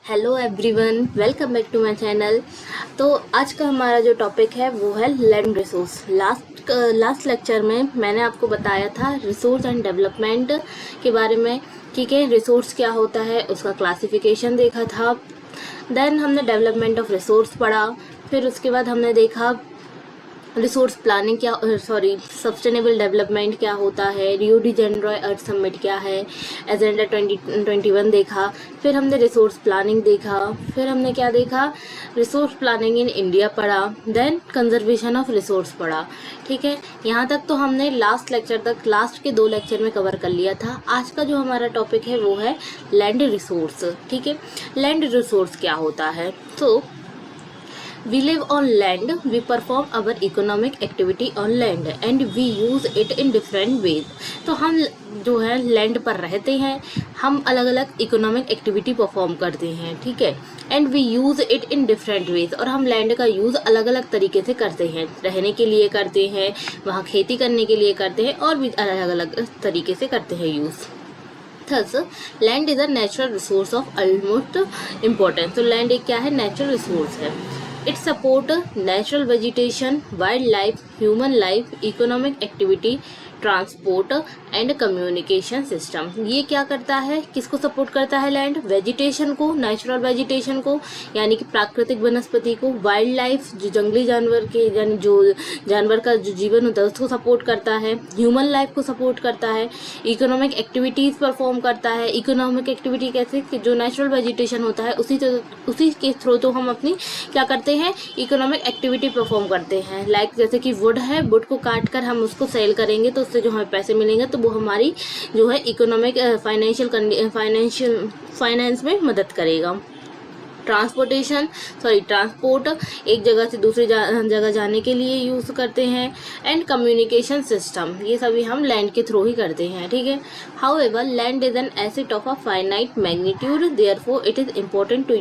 Hello everyone, welcome back to my channel. तो आज का हमारा जो टॉपिक है वो है लैंड रिसोर्स। लास्ट लेक्चर में मैंने आपको बताया था रिसोर्स एंड डेवलपमेंट के बारे में। ठीक है, रिसोर्स क्या होता है उसका क्लासिफिकेशन देखा था। देन हमने डेवलपमेंट ऑफ रिसोर्स पढ़ा। फिर उसके बाद हमने देखा रिसोर्स प्लानिंग क्या सस्टेनेबल डेवलपमेंट क्या होता है, रियो डी जेनेरो अर्थ समिट क्या है, एजेंडा 2021 देखा। फिर हमने रिसोर्स प्लानिंग देखा। फिर हमने क्या देखा, रिसोर्स प्लानिंग इन इंडिया पढ़ा। देन कंजर्वेशन ऑफ रिसोर्स पढ़ा। ठीक है, यहाँ तक तो हमने लास्ट के 2 लेक्चर में कवर कर लिया था। आज का जो हमारा टॉपिक है वो है लैंड रिसोर्स। ठीक है, लैंड रिसोर्स क्या होता है। तो we live on land, we perform our economic activity on land and we use it in different ways। तो हम जो है लैंड पर रहते हैं, हम अलग अलग इकोनॉमिक एक्टिविटी परफॉर्म करते हैं। ठीक है, and we use it in different ways. और हम लैंड का यूज़ अलग अलग तरीके से करते हैं, रहने के लिए करते हैं, वहाँ खेती करने के लिए करते हैं, और भी अलग अलग तरीके से करते हैं use. Thus, land is a natural resource of utmost importance। तो लैंड एक क्या है, नेचुरल रिसोर्स है। It support natural vegetation, wild life, human life, economic activity, transport and communication system. ये क्या करता है, किसको सपोर्ट करता है लैंड, वेजिटेशन को, नेचुरल वेजिटेशन को यानी कि प्राकृतिक वनस्पति को, वाइल्ड लाइफ जो जंगली जानवर के यानी जो जानवर का जो जीवन होता है उसको सपोर्ट करता है, ह्यूमन लाइफ को सपोर्ट करता है, इकोनॉमिक एक्टिविटीज़ परफॉर्म करता है। इकोनॉमिक एक्टिविटी कैसे कि जो नेचुरल वेजिटेशन होता है उसी के थ्रू तो हम अपनी क्या करते हैं, इकोनॉमिक एक्टिविटी परफॉर्म करते हैं। लाइक जैसे कि वुड है, वुड को काट कर हम उसको सेल करेंगे तो उससे जो हमें पैसे मिलेंगे तो वो हमारी जो है इकोनॉमिक फाइनेंस में मदद करेगा। ट्रांसपोर्ट एक जगह से दूसरी जगह जाने के लिए यूज़ करते हैं। एंड कम्युनिकेशन सिस्टम, ये सभी हम लैंड के थ्रू ही करते हैं। ठीक है, however land is an asset of a finite magnitude, therefore it is important to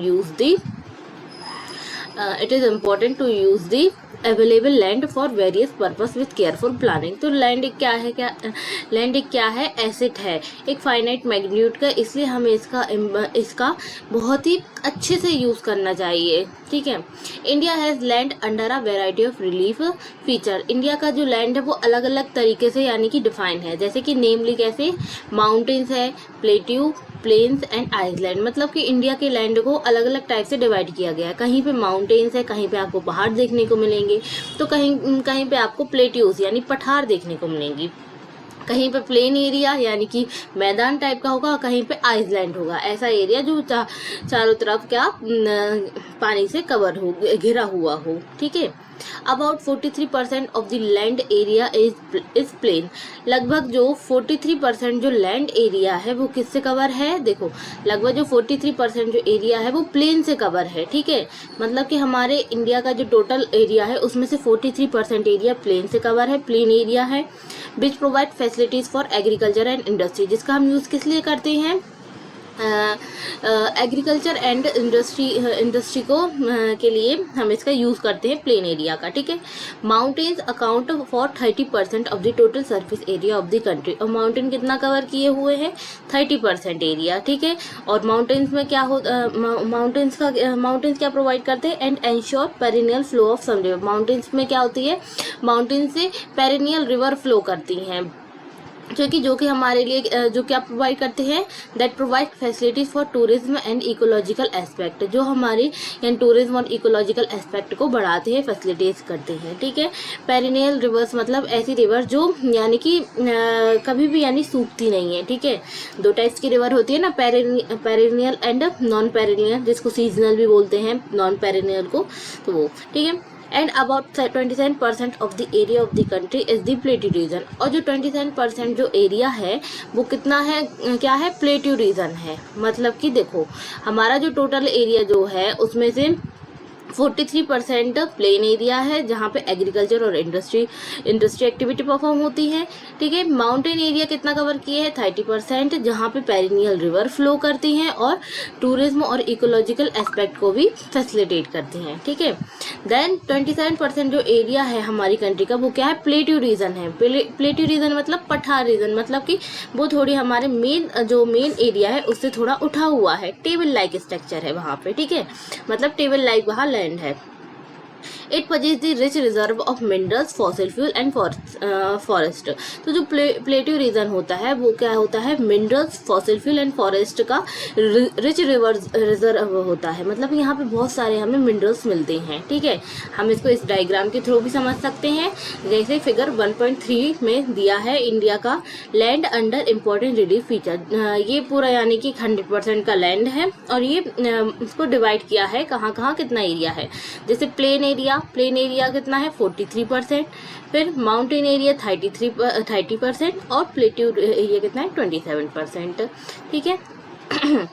use the available land for various purpose with careful planning. तो लैंड एक क्या है, एसेट है एक फाइनाइट मैग्नीट्यूड का, इसलिए हमें इसका बहुत ही अच्छे से यूज़ करना चाहिए। ठीक है, India has land under a variety of relief feature. India का जो लैंड है वो अलग अलग तरीके से यानी कि डिफाइन है, जैसे कि नेमली कैसे, माउंटेन्स है, प्लेट्यू, प्लेन्स एंड आइसलैंड। मतलब कि इंडिया के लैंड को अलग अलग टाइप से डिवाइड किया गया है। कहीं पे माउंटेन्स है, कहीं पे आपको पहाड़ देखने को मिलेंगे, तो कहीं पे आपको प्लेट्यूज यानी पठार देखने को मिलेंगी, कहीं पे प्लेन एरिया यानी कि मैदान टाइप का होगा, कहीं पे आइसलैंड होगा, ऐसा एरिया जो चारों तरफ क्या पानी से घिरा हुआ हो। ठीक है, about 43% of the land area is plain. लगभग जो 43% जो लैंड एरिया है वो किससे कवर है, देखो लगभग जो 43% जो एरिया है वो प्लेन से कवर है। ठीक है, मतलब कि हमारे इंडिया का जो टोटल एरिया है उसमें से 43% एरिया प्लेन से कवर है, प्लेन एरिया है। Which provide facilities for agriculture and industry, जिसका हम यूज़ किस लिए करते हैं, एग्रीकल्चर एंड इंडस्ट्री को के लिए हम इसका यूज़ करते हैं प्लेन एरिया का। ठीक है, mountains account for 30% of the total surface area of the country. और माउंटेन कितना कवर किए हुए हैं, 30% एरिया। ठीक है, और माउंटेन्स में क्या होता, माउंटेन्स क्या प्रोवाइड करते हैं, and ensure perennial flow of some river. Mountains में क्या होती है, माउंटेन से पेरिनियल रिवर फ्लो करती हैं, जो कि हमारे लिए जो क्या प्रोवाइड करते हैं, that provide facilities for tourism and ecological aspect, जो हमारी यानी टूरिज्म और इकोलॉजिकल एस्पेक्ट को बढ़ाते हैं, फैसिलिटीज करते हैं। ठीक है, पेरिनियल रिवर्स मतलब ऐसी रिवर जो यानी कि कभी भी यानी सूखती नहीं है। ठीक है, 2 टाइप्स की रिवर होती है ना, पेरिनियल एंड नॉन पेरिनियल, जिसको सीजनल भी बोलते हैं नॉन पेरिनियल को, तो वो। ठीक है, and about 27% of the area of the country is the plateau region. और जो 27% जो एरिया है वो कितना है, क्या है, प्लेट्यू रीजन है। मतलब कि देखो हमारा जो टोटल एरिया जो है उसमें से 43% प्लेन एरिया है जहाँ पे एग्रीकल्चर और इंडस्ट्री एक्टिविटी परफॉर्म होती है, ठीक है। माउंटेन एरिया कितना कवर किए हैं, 30%, जहाँ पे पेरिनियल रिवर फ्लो करती हैं और टूरिज्म और इकोलॉजिकल एस्पेक्ट को भी फैसिलिटेट करती हैं, ठीक है। देन 27% जो एरिया है हमारी कंट्री का वो क्या है, प्लेट्यू रीजन है। प्लेट्यू रीजन मतलब पठार रीजन, मतलब कि वो थोड़ी हमारे मेन एरिया है उससे थोड़ा उठा हुआ है, टेबल लाइक स्ट्रक्चर है वहाँ पे, ठीक है, मतलब टेबल लाइक वहाँ लैंड है। It possess the rich reserve of minerals, fossil fuel and forest. तो जो प्लेट्यू रीजन होता है वो क्या होता है, minerals, fossil fuel and forest का रिच रिजर्व होता है, मतलब यहाँ पे बहुत सारे हमें मिनरल्स मिलते हैं, ठीक है। हम इसको इस डायग्राम के थ्रू भी समझ सकते हैं, जैसे फिगर 1.3 में दिया है इंडिया का land under important relief feature. ये पूरा यानी कि 100% का लैंड है और ये इसको डिवाइड किया है कहाँ कहाँ कितना एरिया है। जैसे प्लेन एरिया कितना है, 43%, फिर माउंटेन एरिया 30% और प्लेट्यू एरिया कितना है, 27%, ठीक है।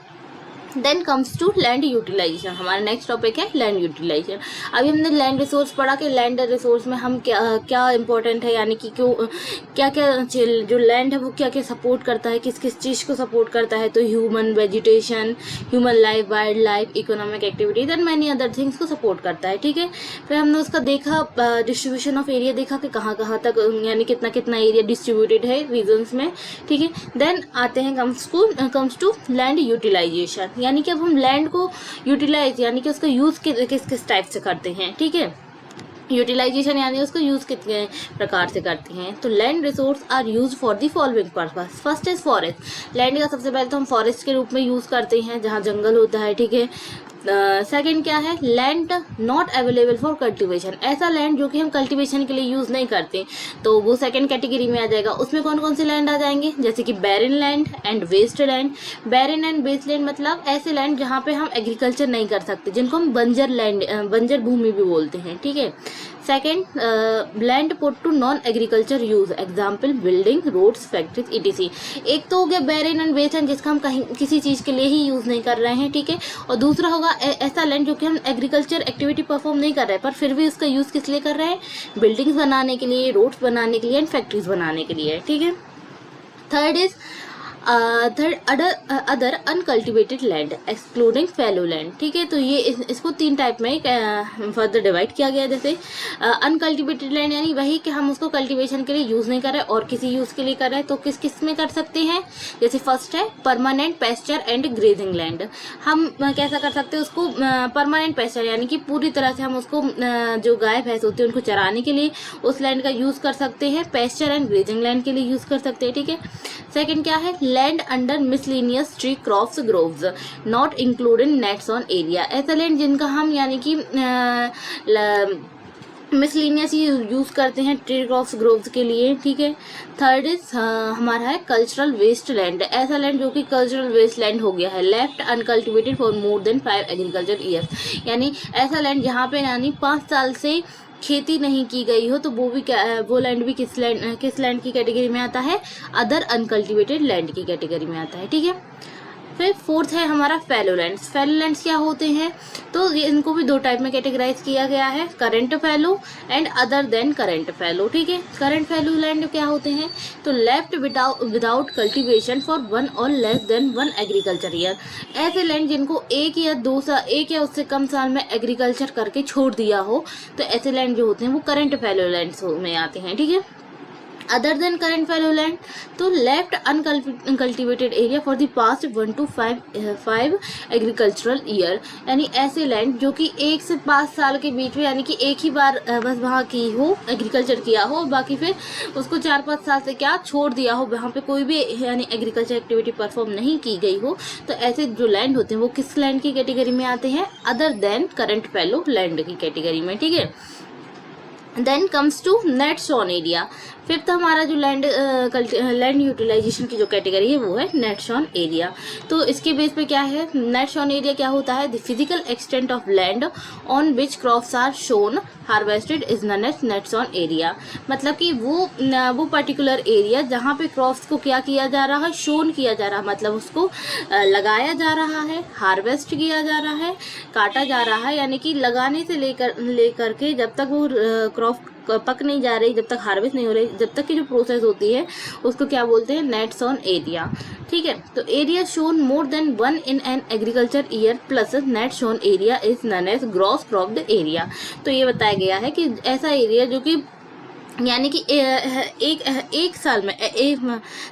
Then comes to land utilization. हमारा नेक्स्ट टॉपिक है लैंड यूटिलाइजेशन। अभी हमने लैंड रिसोर्स पढ़ा कि लैंड रिसोर्स में हम क्या इंपॉर्टेंट है, यानी कि क्या जो लैंड है वो क्या क्या सपोर्ट करता है, किस किस चीज़ को सपोर्ट करता है। तो human vegetation, human life, wild life, economic activities and many other things को सपोर्ट करता है, ठीक है। फिर हमने उसका देखा डिस्ट्रीब्यूशन ऑफ एरिया, देखा कि कहाँ कहाँ तक यानी कितना कितना एरिया डिस्ट्रीब्यूटेड है रीजन्स में, ठीक है। देन आते हैं कम्स टू लैंड यूटिलाइजेशन, यानी कि अब हम लैंड को यूटिलाइज यानी कि उसका यूज किस टाइप से करते हैं, ठीक है। यूटिलाइजेशन यानी उसको यूज कितने प्रकार से करते हैं। तो land resource are use for the following purpose. First is forest. Land का सबसे पहले तो हम फॉरेस्ट के रूप में यूज करते हैं जहाँ जंगल होता है, ठीक है। सेकेंड क्या है, land not available for cultivation. ऐसा लैंड जो कि हम कल्टीवेशन के लिए यूज नहीं करते, तो वो सेकेंड कैटेगरी में आ जाएगा। उसमें कौन कौन से लैंड आ जाएंगे, जैसे कि barren land and waste land. Barren and waste land मतलब ऐसे लैंड जहाँ पे हम एग्रीकल्चर नहीं कर सकते, जिनको हम बंजर भूमि भी बोलते हैं, ठीक है। Second, land put to non agriculture use, example building, roads, factories etc. एक तो हो गया बैरन एंड वेस्ट लैंड जिसका हम कहीं किसी चीज के लिए ही यूज नहीं कर रहे हैं, ठीक है। और दूसरा होगा ऐसा लैंड जो कि हम एग्रीकल्चर एक्टिविटी परफॉर्म नहीं कर रहे हैं, पर फिर भी उसका यूज किस लिए कर रहे हैं, बिल्डिंग्स बनाने के लिए, रोड्स बनाने के लिए एंड फैक्ट्रीज बनाने के लिए, ठीक है। Third is other uncultivated land excluding fallow land, ठीक है। तो ये इसको 3 टाइप में फर्दर डिवाइड किया गया है। जैसे अनकल्टिवेटेड लैंड यानी वही कि हम उसको कल्टीवेशन के लिए यूज नहीं कर रहे और किसी यूज के लिए कर रहे हैं, तो किस किस में कर सकते हैं। जैसे फर्स्ट है permanent pasture and grazing land. हम कैसा कर सकते हैं उसको, परमानेंट पेस्चर यानी कि पूरी तरह से हम उसको जो गाय भैंस होती है उनको चराने के लिए उस लैंड का यूज कर सकते हैं। पेस्चर एंड ग्रेजिंग लैंड के लिए यूज कर सकते हैं, ठीक है। सेकेंड क्या है, land under miscellaneous tree crops groves not included nets on area. ऐसा लैंड जिनका हम यानी कि मिसलेनियस ही यूज करते हैं ट्री क्रॉप्स ग्रोव्स के लिए, ठीक है। थर्ड इज हमारा है कल्चरल वेस्ट लैंड। ऐसा लैंड जो कि कल्चरल वेस्ट लैंड हो गया है, left uncultivated for more than 5 agriculture years. यानी ऐसा लैंड जहाँ पे यानी 5 साल से खेती नहीं की गई हो, तो वो भी वो लैंड भी किस लैंड की कैटेगरी में आता है, अदर अनकल्टिवेटेड लैंड की कैटेगरी में आता है, ठीक है। फिर फोर्थ है हमारा फैलो लैंड्स। फैलो लैंड्स क्या होते हैं, तो इनको भी 2 टाइप में कैटेगराइज किया गया है, current fallow and other than current फैलो, ठीक है। करंट फैलो लैंड क्या होते हैं, तो लेफ्ट विदाउट कल्टीवेशन फॉर 1 और लेस देन 1 एग्रीकल्चर ईयर। ऐसे लैंड जिनको 1 या उससे कम साल में एग्रीकल्चर करके छोड़ दिया हो, तो ऐसे लैंड जो होते हैं वो करंट फैलो लैंड्स में आते हैं, ठीक है। Other than current fallow land, तो left uncultivated area for the past 1 to 5 agricultural year. यानी ऐसे लैंड जो कि 1 से 5 साल के बीच में, यानी कि एक ही बार बस वहाँ की हो, एग्रीकल्चर किया हो, बाकी फिर उसको 4-5 साल से क्या छोड़ दिया हो, वहाँ पे कोई भी यानी एग्रीकल्चर एक्टिविटी परफॉर्म नहीं की गई हो, तो ऐसे जो लैंड होते हैं वो किस लैंड की कैटेगरी में आते हैं, other than current fallow land की कैटेगरी में, ठीक है। Then comes to nets on area. Fifth हमारा जो लैंड यूटिलाइजेशन की जो कैटेगरी है वो है नेट शोन एरिया। तो इसके बेस पे क्या है, नेट शोन एरिया क्या होता है, the physical extent of land on which crops are sown harvested is known as net sown area. मतलब कि वो पर्टिकुलर एरिया जहाँ पे क्रॉप्स को क्या किया जा रहा है, शोन किया जा रहा है, मतलब उसको लगाया जा रहा है, हार्वेस्ट किया जा रहा है, काटा जा रहा है, यानी कि लगाने से लेकर के जब तक वो क्रॉप पक नहीं जा रही, जब तक हार्वेस्ट नहीं हो रही, जब तक की जो प्रोसेस होती है उसको क्या बोलते हैं, नेट शोन एरिया। ठीक है, तो area sown more than 1 in an agriculture year plus net sown area is known as gross cropped area. तो ये बताया गया है कि ऐसा एरिया जो कि यानी कि एक साल में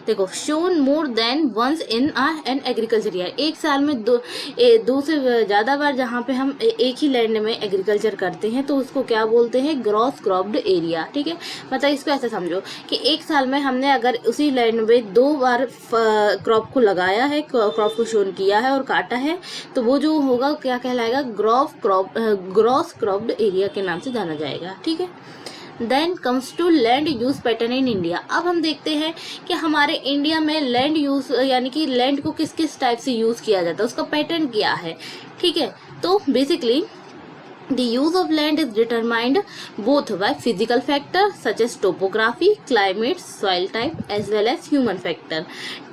देखो, sown more than once in an agriculture year, एक साल में दो से ज़्यादा बार जहाँ पे हम एक ही लैंड में एग्रीकल्चर करते हैं तो उसको क्या बोलते हैं, ग्रॉस क्रॉप्ड एरिया। ठीक है, मतलब इसको ऐसे समझो कि एक साल में हमने अगर उसी लैंड में 2 बार क्रॉप को लगाया है, क्रॉप को शोन किया है और काटा है, तो वो जो होगा क्या कहलाएगा, ग्रॉस क्रॉप्ड एरिया के नाम से जाना जाएगा। ठीक है, then comes to land use pattern in India. अब हम देखते हैं कि हमारे इंडिया में लैंड यूज यानी कि लैंड को किस किस टाइप से यूज किया जाता है, उसका पैटर्न क्या है। ठीक है, तो basically the use of land is determined both by physical factors such as topography, climate, soil type as well as human factor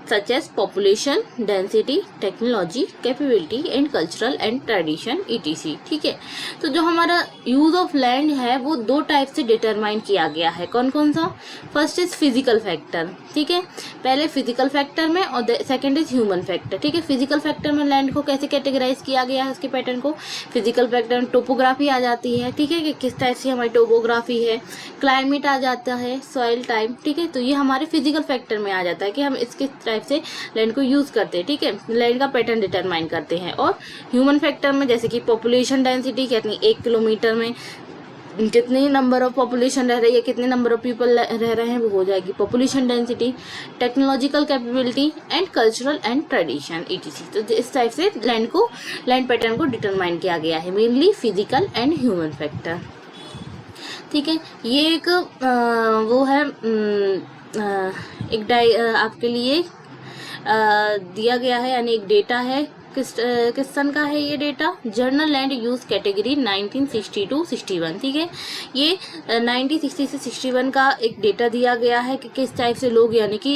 such as population, density, technology, capability and cultural and tradition etc. ठीक है, तो जो हमारा use of land है वो 2 type से determine किया गया है। कौन कौन सा, फर्स्ट इज फिजिकल फैक्टर। ठीक है, पहले फिजिकल फैक्टर में और सेकंड इज ह्यूमन फैक्टर। ठीक है, फिजिकल फैक्टर में लैंड को कैसे कैटेगराइज किया गया है, उसके पैटर्न को, फिजिकल फैक्टर में टोपोग्राफी आ जाती है। ठीक है, कि किस टाइप से हमारी टोपोग्राफी है, क्लाइमेट आ जाता है, सॉइल टाइप। ठीक है, तो ये हमारे फिजिकल फैक्टर में आ जाता है कि हम इसके टाइप से लैंड को यूज करते हैं। ठीक है, लैंड का पैटर्न डिटरमाइन करते हैं। और ह्यूमन फैक्टर में जैसे कि पॉपुलेशन डेंसिटी, कितनी 1 किलोमीटर में कितनी नंबर ऑफ पॉपुलेशन रह रही है, कितने नंबर ऑफ पीपल रह रहे हैं, वो हो जाएगी population density, technological capability and cultural and tradition etc. तो इस टाइप से लैंड पैटर्न को डिटरमाइन किया गया है, mainly physical and human factor. ठीक है, ये एक वो है एक आपके लिए दिया गया है, यानी एक डेटा है। किस सन का है ये data, journal land use category 1960-61। ठीक है, ये 1960 से 61 का एक डेटा दिया गया है कि किस टाइप से लोग यानी कि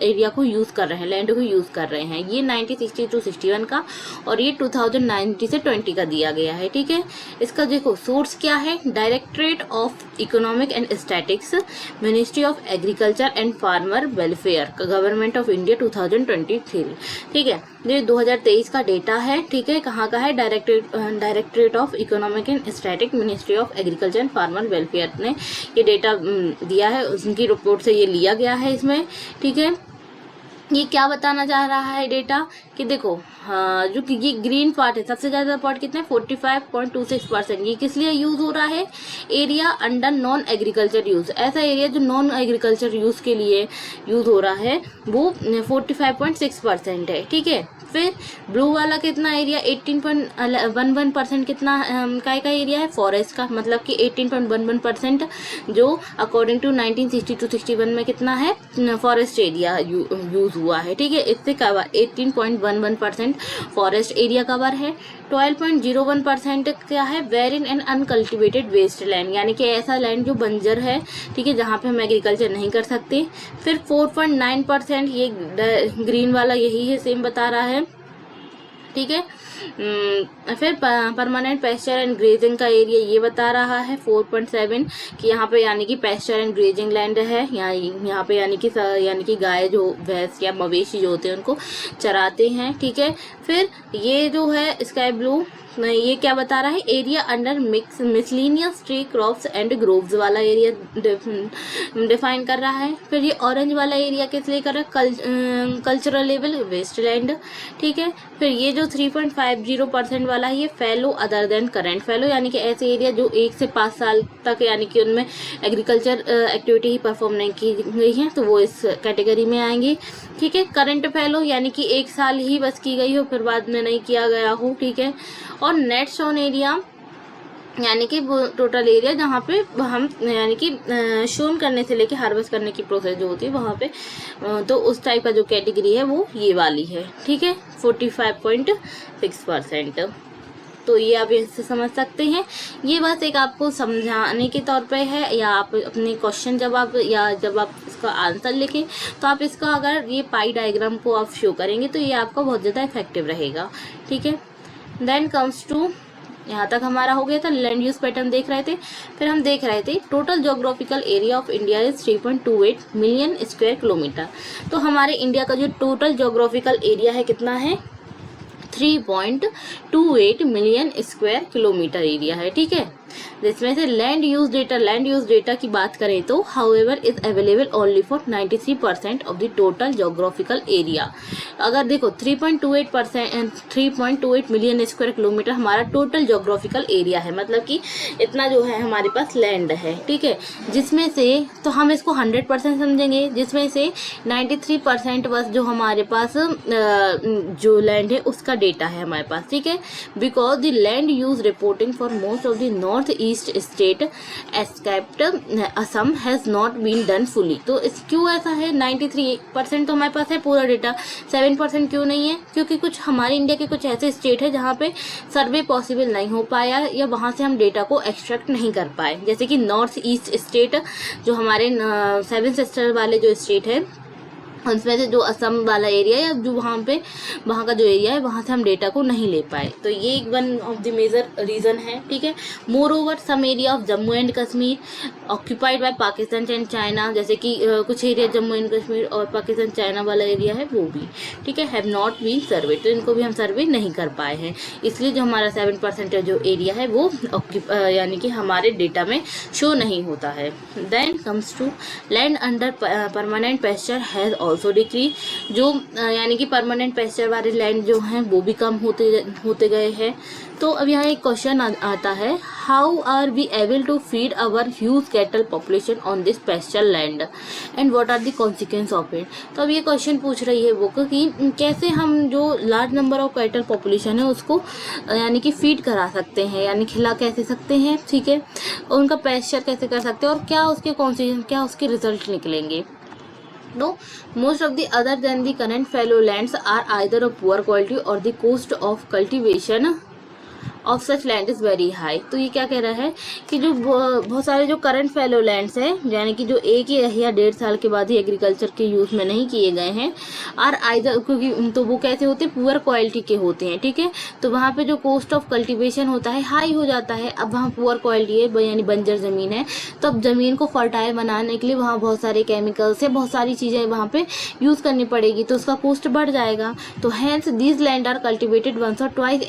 एरिया को यूज कर रहे हैं, लैंड को यूज कर रहे हैं। ये 1960-61 का, और ये 2019 से 20 का दिया गया है। ठीक है, इसका देखो सोर्स क्या है, directorate of economic and statics, ministry of agriculture and farmer welfare, government of India 2023। ठीक है, ये 2023 का डेटा है। ठीक है, कहाँ का है, directorate of economic and static, ministry of agriculture and farmer welfare ने ये डेटा दिया है, उनकी रिपोर्ट से ये लिया गया है इसमें। ठीक है, ये क्या बताना चाह रहा है डेटा कि देखो, हाँ, जो कि ये ग्रीन पार्ट है, सबसे ज़्यादा पार्ट कितना है, 45.26%। ये किस लिए यूज़ हो रहा है, area under non agriculture use. ऐसा एरिया जो नॉन एग्रीकल्चर यूज़ के लिए यूज़ हो रहा है वो 45.6% है। ठीक है, फिर ब्लू वाला कितना एरिया, 18.11% कितना का एरिया है, फॉरेस्ट का, मतलब कि 18.11% जो अकॉर्डिंग टू 1960-61 में कितना है, फॉरेस्ट एरिया यूज़ हुआ है। ठीक है, इससे कवर 18.11% फॉरेस्ट एरिया कवर है। 12.01% क्या है, वेरिन एंड अनकल्टिवेटेड वेस्ट लैंड, यानी कि ऐसा लैंड जो बंजर है। ठीक है, जहाँ पे हम एग्रीकल्चर नहीं कर सकते। फिर 4.9% ये ग्रीन वाला यही है, सेम बता रहा है। ठीक है, फिर परमानेंट पेस्चर एंड ग्रेजिंग का एरिया ये बता रहा है 4.7 कि यहाँ पे यानी कि पेस्चर एंड ग्रेजिंग लैंड है, यहाँ पे यानी कि गाय जो भैंस या मवेशी जो होते हैं उनको चराते हैं। ठीक है, फिर ये जो है स्काई ब्लू, ये क्या बता रहा है, area under miscellaneous tree crops and groves वाला एरिया डिफाइन कर रहा है। फिर ये ऑरेंज वाला एरिया किस लिए कर रहा है, कल्चरल लेवल वेस्ट लैंड। ठीक है, फिर ये जो 3.50% वाला है, ये fellow other than current fellow, यानी कि ऐसे एरिया जो 1 से 5 साल तक यानी कि उनमें एग्रीकल्चर एक्टिविटी ही परफॉर्म नहीं की गई है, तो वो इस कैटेगरी में आएंगे। ठीक है, करंट फेलो यानी कि 1 साल ही बस की गई हो, फिर बाद में नहीं किया गया हो। ठीक है, और नेट शोन एरिया यानी कि वो टोटल एरिया जहाँ पे हम यानी कि शोन करने से लेके हार्वेस्ट करने की प्रोसेस जो होती है वहाँ पे, तो उस टाइप का जो कैटेगरी है वो ये वाली है, ठीक है, 45.6%। तो ये आप इससे समझ सकते हैं। ये बस एक आपको समझाने के तौर पे है, या आप अपने क्वेश्चन जब आप इसका आंसर लिखें तो आप इसका अगर ये पाई डायग्राम को आप शो करेंगे तो ये आपका बहुत ज़्यादा इफेक्टिव रहेगा, ठीक है। देन कम्स टू, यहाँ तक हमारा हो गया था, लैंड यूज पैटर्न देख रहे थे। फिर हम देख रहे थे total geographical area of India is 3.28 million square kilometre. तो हमारे इंडिया का जो टोटल जोग्राफिकल एरिया है कितना है, 3.28 मिलियन स्क्वायर किलोमीटर एरिया है, ठीक है। जिसमें से लैंड यूज डेटा की बात करें तो however is available only for 93% of the total geographical area. अगर देखो 3.28 मिलियन स्क्वायर किलोमीटर हमारा टोटल जोग्राफिकल एरिया है, मतलब कि इतना जो है हमारे पास लैंड है, ठीक है। जिसमें से तो हम इसको 100% समझेंगे, जिसमें से 93% बस जो हमारे पास जो लैंड है उसका डेटा है हमारे पास, ठीक है। Because the land use reporting for most of the north east state except Assam has not been done fully. तो क्यों ऐसा है, 93% तो हमारे पास है पूरा डेटा, 7% क्यों नहीं है, क्योंकि कुछ हमारे इंडिया के कुछ ऐसे स्टेट है जहाँ पे सर्वे पॉसिबल नहीं हो पाया, या वहाँ से हम डेटा को एक्सट्रैक्ट नहीं कर पाए। जैसे कि नॉर्थ ईस्ट स्टेट जो हमारे 7 सिस्टर वाले जो स्टेट है उसमें से जो असम वाला एरिया है, या जो वहाँ का जो एरिया है वहाँ से हम डेटा को नहीं ले पाए। तो ये एक one of the major reason है, ठीक है। Moreover some area of Jammu and Kashmir occupied by Pakistan and China, जैसे कि कुछ एरिया जम्मू एंड कश्मीर और पाकिस्तान चाइना वाला एरिया है वो भी, ठीक है, हैव नॉट बीन सर्वे। तो इनको भी हम सर्वे नहीं कर पाए हैं, इसलिए जो हमारा 7% जो एरिया है वो यानी कि हमारे डेटा में शो नहीं होता है। Then comes to land under permanent pasture has also decrease. जो यानी कि परमानेंट पेस्चर वाले लैंड जो हैं वो भी कम होते गए हैं। तो अब यहाँ एक क्वेश्चन आता है, how are we able to feed our huge cattle population on this pasture land and what are the consequence of it. तो अब ये क्वेश्चन पूछ रही है बुक कि कैसे हम जो large number of cattle population है उसको यानी कि फीड करा सकते हैं, यानी खिला कैसे सकते हैं, ठीक है, और उनका पेस्चर कैसे कर सकते हैं, और क्या उसके कॉन्सिक्वेंस, क्या उसके रिजल्ट निकलेंगे। No, most of the other than the current fallow lands are either of poor quality or the cost of cultivation of such land is very high. तो ये क्या कह रहा है कि जो बहुत सारे जो करंट फेलो लैंड्स हैं, यानी कि जो एक या 1.5 साल के बाद ही एग्रीकल्चर के यूज़ में नहीं किए गए हैं, और आइदर क्योंकि तो वो कैसे होते हैं, पुअर क्वालिटी के होते हैं, ठीक है। तो वहाँ पे जो कॉस्ट ऑफ कल्टीवेशन होता है हाई हो जाता है। अब वहाँ पुअर क्वालिटी है यानी बंजर ज़मीन है, तो अब ज़मीन को फर्टाइल बनाने के लिए वहाँ बहुत सारे केमिकल्स या बहुत सारी चीज़ें वहाँ पे यूज़ करनी पड़ेगी, तो उसका कॉस्ट बढ़ जाएगा। तो hence these land are cultivated once or twice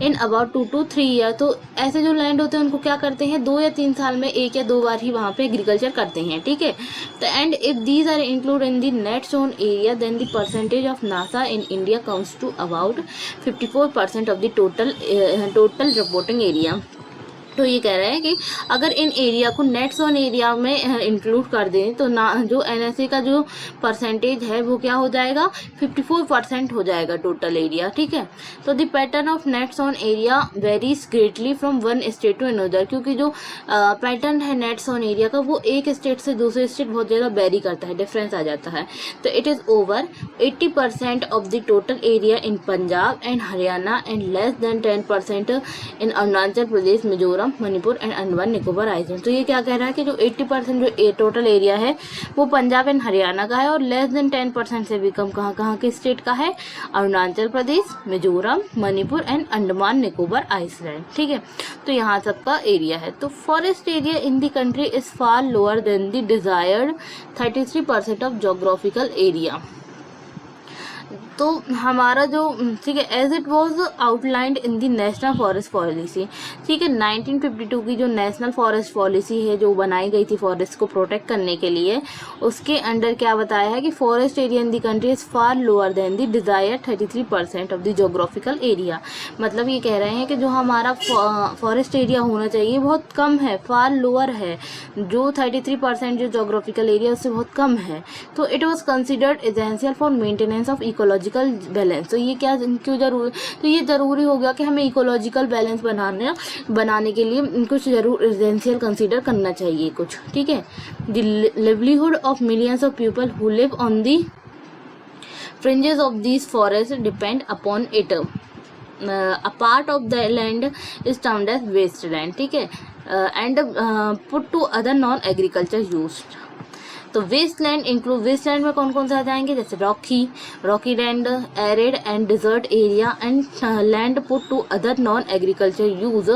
in about 2 to 3 year. तो ऐसे जो लैंड होते हैं उनको क्या करते हैं, 2 या 3 साल में 1 या 2 बार ही वहाँ पे एग्रीकल्चर करते हैं, ठीक है। तो and if these are include in the net sown area then the percentage of NASA in India comes to about 54% of the total reporting area. तो ये कह रहे हैं कि अगर इन एरिया को नेट जोन एरिया में इंक्लूड कर दें तो ना जो एनएसए का जो परसेंटेज है वो क्या हो जाएगा, 54% हो जाएगा टोटल एरिया, ठीक है। तो the pattern of net sown area varies greatly from one state to another, क्योंकि जो पैटर्न है नेट जोन एरिया का वो एक स्टेट से दूसरे स्टेट बहुत ज़्यादा वेरी करता है, डिफरेंस आ जाता है। तो it is over 80% of the total area in Punjab and Haryana and less than 10% in Arunachal Pradesh, Mizoram, Manipur and Andaman Nicobar island. तो ये क्या कह रहा है कि जो 80% जो टोटल एरिया है वो पंजाब एंड हरियाणा का है, और लेस देन 10% से भी कम कहाँ के स्टेट का है, अरुणाचल प्रदेश, मिजोरम, मणिपुर एंड अंडमान निकोबार आइलैंड, ठीक है। तो यहाँ सबका एरिया है। तो forest area in the country is far lower than the desired 33% of geographical area. तो हमारा जो, ठीक है, as it was outlined in the national forest policy, ठीक है, 1952 की जो नेशनल फॉरेस्ट पॉलिसी है जो बनाई गई थी फॉरेस्ट को प्रोटेक्ट करने के लिए, उसके अंडर क्या बताया है कि forest area in the country is far lower than the desire 33% of the geographical area. मतलब ये कह रहे हैं कि जो हमारा फॉरेस्ट एरिया होना चाहिए बहुत कम है, फार लोअर है, जो 33% जो जोग्राफिकल एरिया उससे बहुत कम है। तो it was considered essential for maintenance of ecology ecological balance. तो ये क्या क्यों जरूरी, तो ये ज़रूरी हो गया कि हमें इकोलॉजिकल बैलेंस बनाने के लिए कुछ जरूर एसेंशियल कंसीडर करना चाहिए कुछ, ठीक है। The livelihood of millions of people who live on the fringes of these forests depend upon it. A part of the land is termed as wasteland, ठीक है, and put to other non agriculture use. तो waste land include, waste land में कौन कौन से आ जाएंगे, जैसे rocky land, arid and desert area and land put to other non agriculture use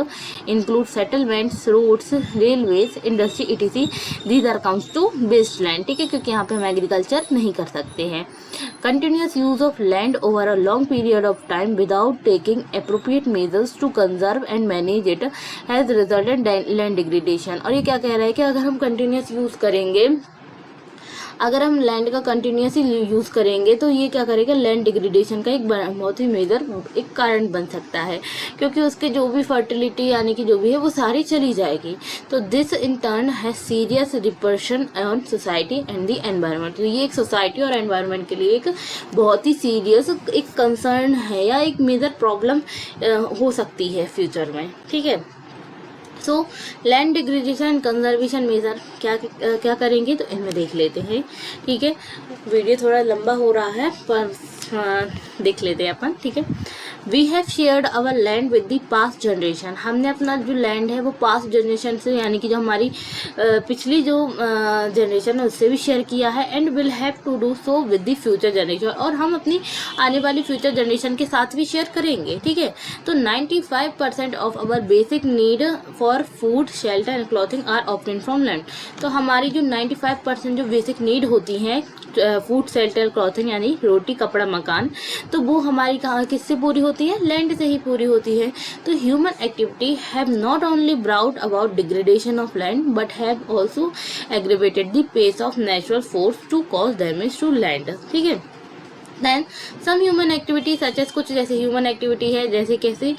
include settlements, roads, railways, industry ETC. These are counts to waste land, ठीक है, क्योंकि यहाँ पे हम एग्रीकल्चर नहीं कर सकते हैं। Continuous use of land over a long period of time without taking appropriate measures to conserve and manage it has resulted land degradation. और ये क्या कह रहा है कि अगर हम कंटिन्यूस यूज करेंगे, अगर हम लैंड का कंटिन्यूसली यूज़ करेंगे तो ये क्या करेगा, लैंड डिग्रेडेशन का एक बहुत ही मेजर एक कारण बन सकता है, क्योंकि उसके जो भी फर्टिलिटी यानी कि जो भी है वो सारी चली जाएगी। तो this in turn has serious repercussion on society and the environment. तो ये एक सोसाइटी और एनवायरनमेंट के लिए एक बहुत ही सीरियस एक कंसर्न है या एक मेजर प्रॉब्लम हो सकती है फ्यूचर में, ठीक है। So land degradation and conservation measure क्या करेंगे तो इनमें देख लेते हैं, ठीक है। वीडियो थोड़ा लंबा हो रहा है पर देख लेते हैं अपन, ठीक है। We have shared our land with the past generation. हमने अपना जो लैंड है वो पास्ट जनरेशन से यानी कि जो हमारी पिछली जो जनरेशन है उससे भी शेयर किया है, and will have to do so with the future generation, और हम अपनी आने वाली फ्यूचर जनरेशन के साथ भी शेयर करेंगे, ठीक है। तो 95% of our basic need for food, shelter and clothing are obtain from land. तो हमारी जो 95% जो बेसिक नीड होती हैं, फूड, शेल्टर, क्लॉथिंग यानी रोटी, कपड़ा, मकान, तो वो हमारी कहाँ किससे पूरी होती है, लैंड से ही पूरी होती है। तो human activity have not only brought about degradation of land but have also aggravated the pace of natural force to cause damage to land, ठीक है। Then some human activity such as, कुछ जैसे human activity है जैसे कैसे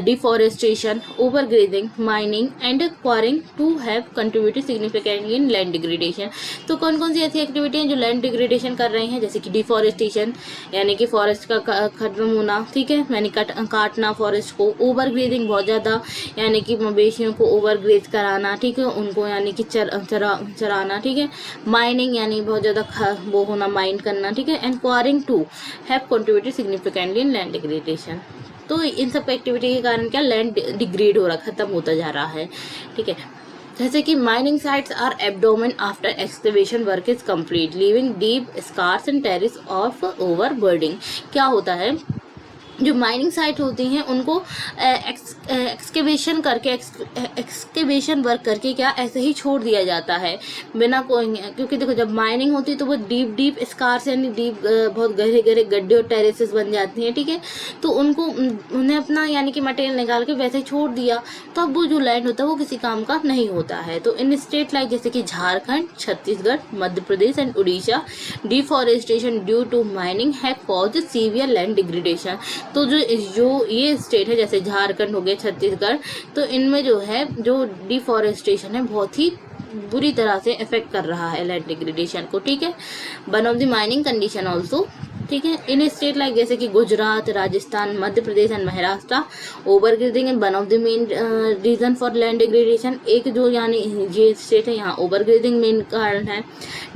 deforestation, overgrazing, mining and quarrying to have contributed significantly in land degradation. तो कौन कौन सी ऐसी एक्टिविटी हैं जो लैंड डिग्रेडेशन कर रही हैं, जैसे कि डिफॉरेस्टेशन यानी कि फॉरेस्ट का खत्म होना, ठीक है, यानी काटना फॉरेस्ट को, ओवरग्रेजिंग बहुत ज़्यादा यानी कि मवेशियों को ओवरग्रेज कराना, ठीक है, उनको यानी कि चराना, ठीक है, माइनिंग यानी बहुत ज़्यादा वो होना, माइन करना, ठीक है, and quarrying to have contributed significantly in land degradation। तो इन सब एक्टिविटी के कारण क्या लैंड डिग्रेड हो रहा, खत्म होता जा रहा है, ठीक है। जैसे कि mining sites are abandoned after excavation work is complete leaving deep scars and traces of overburden. क्या होता है, जो माइनिंग साइट होती हैं उनको एक्सकेवेशन करके एक्सकेवेशन वर्क करके क्या ऐसे ही छोड़ दिया जाता है बिना कोई, क्योंकि देखो जब माइनिंग होती है तो वो डीप स्कार्स यानी डीप बहुत गहरे गहरे गड्ढे और टेरेसेस बन जाती हैं, ठीक है। तो उन्हें अपना यानी कि मटेरियल निकाल के वैसे ही छोड़ दिया, तो अब वो जो लैंड होता है वो किसी काम का नहीं होता है। तो इन स्टेट लाइक जैसे कि Jharkhand, Chhattisgarh, Madhya Pradesh and Orissa, deforestation due to mining have caused severe land degradation. तो जो ये स्टेट है जैसे झारखंड हो गया, छत्तीसगढ़, तो इनमें जो है जो डिफॉरेस्टेशन है बहुत ही बुरी तरह से इफेक्ट कर रहा है लैंड डिग्रेडेशन को, ठीक है। One of the mining condition also, ठीक है, इन स्टेट लाइक जैसे कि Gujarat, Rajasthan, Madhya Pradesh and Maharashtra, overgrazing and one of the main reason for land degradation. एक जो यानी ये स्टेट है यहाँ ओवरग्रेजिंग मेन कारण है,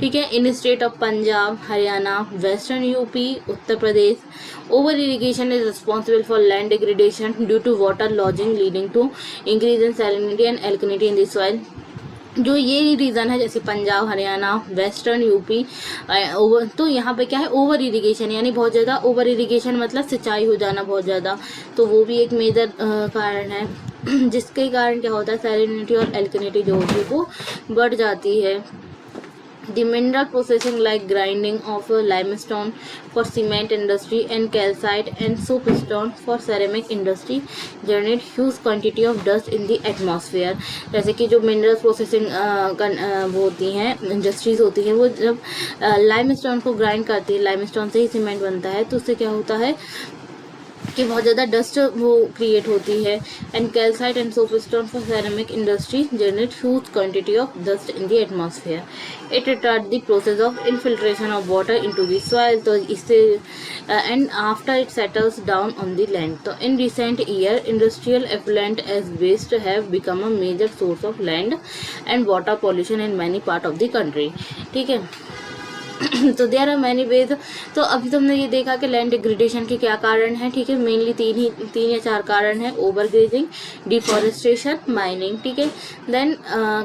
ठीक है। In state of Punjab, Haryana, western UP, Uttar Pradesh, over irrigation is responsible for land degradation due to water logging leading to increase in salinity and alkalinity in the soil. जो ये रीज़न है जैसे पंजाब, हरियाणा, वेस्टर्न यूपी, तो यहाँ पे क्या है ओवर इरिगेशन यानी बहुत ज़्यादा ओवर इरिगेशन मतलब सिंचाई हो जाना बहुत ज़्यादा, तो वो भी एक मेजर कारण है जिसके कारण क्या होता है सैलिनिटी और एल्कनिटी जो होती है वो बढ़ जाती है। The mineral processing like grinding of limestone for cement industry and calcite and soapstone for ceramic industry generate huge quantity of dust in the atmosphere। जैसे कि जो मिनरल प्रोसेसिंग वो होती हैं इंडस्ट्रीज होती हैं वो जब लाइमस्टोन को ग्राइंड करती है, लाइमस्टोन से ही सीमेंट बनता है, तो उससे क्या होता है कि बहुत ज़्यादा डस्ट वो क्रिएट होती है। And calcite and soapstone for ceramic industry generate huge quantity of dust in the atmosphere. It retard the process of infiltration of water into the soil, तो इससे and after it settles down on the land. तो in recent year industrial effluent as waste have become a major source of land and water pollution in many part of the country. ठीक है, तो there are many veg. तो अभी तुमने ये देखा कि लैंड डिग्रेडेशन के क्या कारण हैं। ठीक है, मेनली तीन या चार कारण हैं, ओवर ग्रेजिंग, डिफॉरेस्टेशन, माइनिंग। ठीक है, देन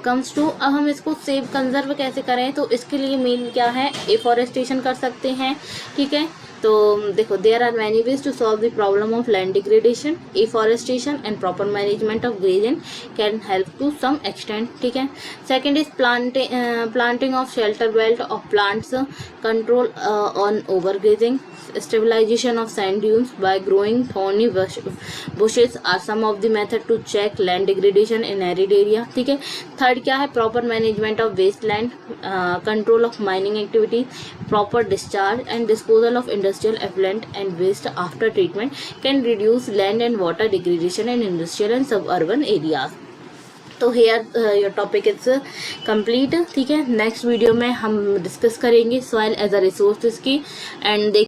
कम्स टू अब हम इसको सेव कंजर्व कैसे करें, तो इसके लिए मेन क्या है, एफॉरेस्टेशन कर सकते हैं। ठीक है, तो देखो there are many ways to solve the problem of land degradation. Afforestation and proper management of grazing can help to some extent. ठीक है, second is planting of shelter belt of plants, control on overgrazing, stabilization of sand dunes by growing thorny bushes are some of the method to check land degradation in arid area. ठीक है, third क्या है, proper management of waste land, control of mining activity, proper discharge and disposal of industrial effluent and waste after treatment can reduce land and water degradation in industrial and suburban areas. तो here your topic is complete. ठीक है, next video में हम discuss करेंगे soil as a resource की and